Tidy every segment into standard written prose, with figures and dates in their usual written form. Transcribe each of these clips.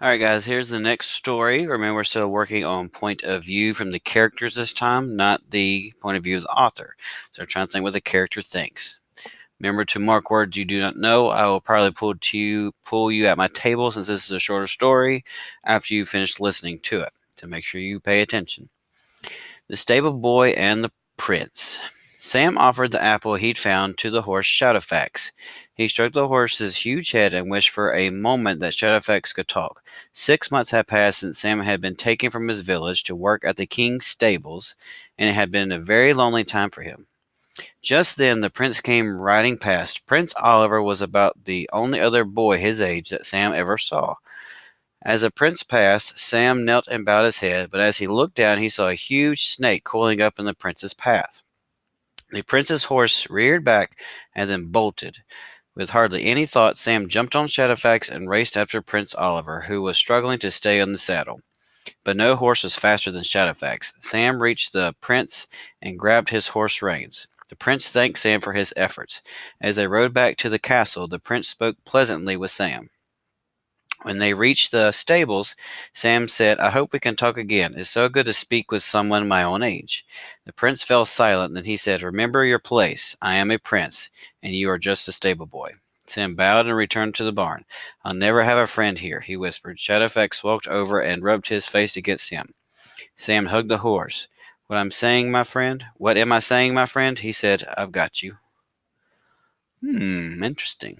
All right, guys, here's the next story. Remember, we're still working on point of view from the characters this time, not the point of view of the author. So we're trying to think what the character thinks. Remember to mark words you do not know. I will probably pull you at my table since this is a shorter story after you finish listening to it. So make sure you pay attention. The stable boy and the prince. Sam offered the apple he'd found to the horse Shadowfax. He stroked the horse's huge head and wished for a moment that Shadowfax could talk. 6 months had passed since Sam had been taken from his village to work at the king's stables, and it had been a very lonely time for him. Just then the prince came riding past. Prince Oliver was about the only other boy his age that Sam ever saw. As the prince passed, Sam knelt and bowed his head, but as he looked down, he saw a huge snake coiling up in the prince's path. The prince's horse reared back and then bolted. With hardly any thought, Sam jumped on Shadowfax and raced after Prince Oliver, who was struggling to stay on the saddle. But no horse was faster than Shadowfax. Sam reached the prince and grabbed his horse reins. The prince thanked Sam for his efforts. As they rode back to the castle, the prince spoke pleasantly with Sam. When they reached the stables, Sam said, I hope we can talk again. It's so good to speak with someone my own age. The prince fell silent, then he said, Remember your place. I am a prince, and you are just a stable boy. Sam bowed and returned to the barn. I'll never have a friend here, he whispered. Shadowfax walked over and rubbed his face against him. Sam hugged the horse. What am I saying, my friend? He said, I've got you. Interesting.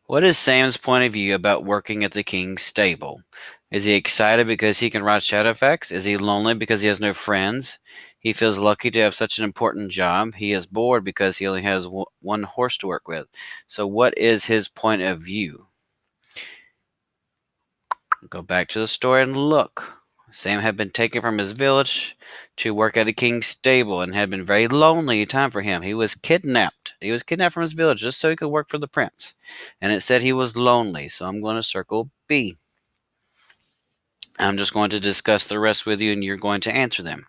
What is Sam's point of view about working at the king's stable? Is he excited because he can ride Shadowfax? Is he lonely because he has no friends? He feels lucky to have such an important job. He is bored because he only has one horse to work with. So, what is his point of view? Go back to the story and look. Sam had been taken from his village to work at a king's stable and had been very lonely time for him. He was kidnapped. He was kidnapped from his village just so he could work for the prince. And it said he was lonely, so I'm going to circle B. I'm just going to discuss the rest with you and you're going to answer them.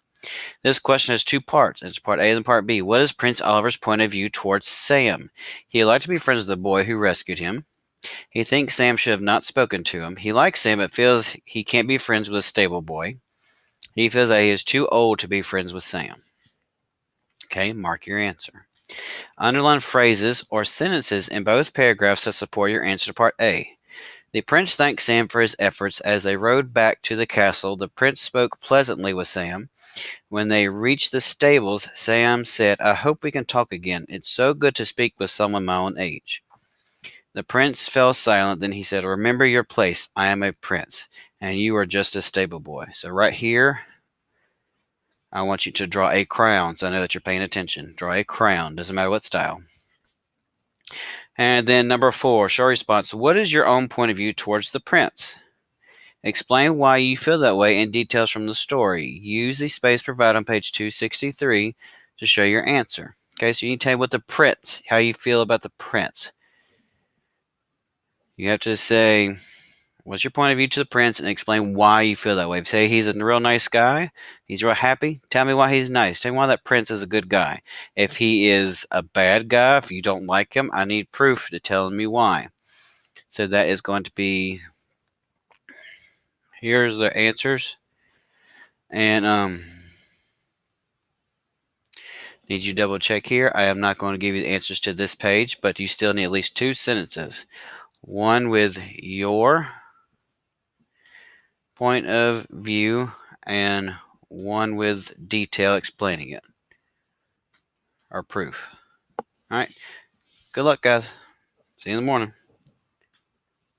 This question has two parts. It's part A and part B. What is Prince Oliver's point of view towards Sam? He would like to be friends with the boy who rescued him. He thinks Sam should have not spoken to him. He likes Sam but feels he can't be friends with a stable boy. He feels that he is too old to be friends with Sam. Okay, mark your answer. Underline phrases or sentences in both paragraphs that support your answer to part A. The prince thanked Sam for his efforts. As they rode back to the castle, the prince spoke pleasantly with Sam. When they reached the stables, Sam said, I hope we can talk again. It's so good to speak with someone my own age. The prince fell silent. Then he said, Remember your place. I am a prince, and you are just a stable boy. So right here, I want you to draw a crown, so I know that you're paying attention. Draw a crown. Doesn't matter what style. And then number 4, show response. What is your own point of view towards the prince? Explain why you feel that way in details from the story. Use the space provided on page 263 to show your answer. Okay, so you need to tell me what the prince, how you feel about the prince. You have to say, what's your point of view to the prince and explain why you feel that way. Say he's a real nice guy. He's real happy. Tell me why he's nice. Tell me why that prince is a good guy. If he is a bad guy, if you don't like him, I need proof to tell me why. So that is going to be, here's the answers. And need you to double check here. I am not going to give you the answers to this page, but you still need at least 2 sentences. One with your point of view and one with detail explaining it or proof. All right. Good luck, guys. See you in the morning.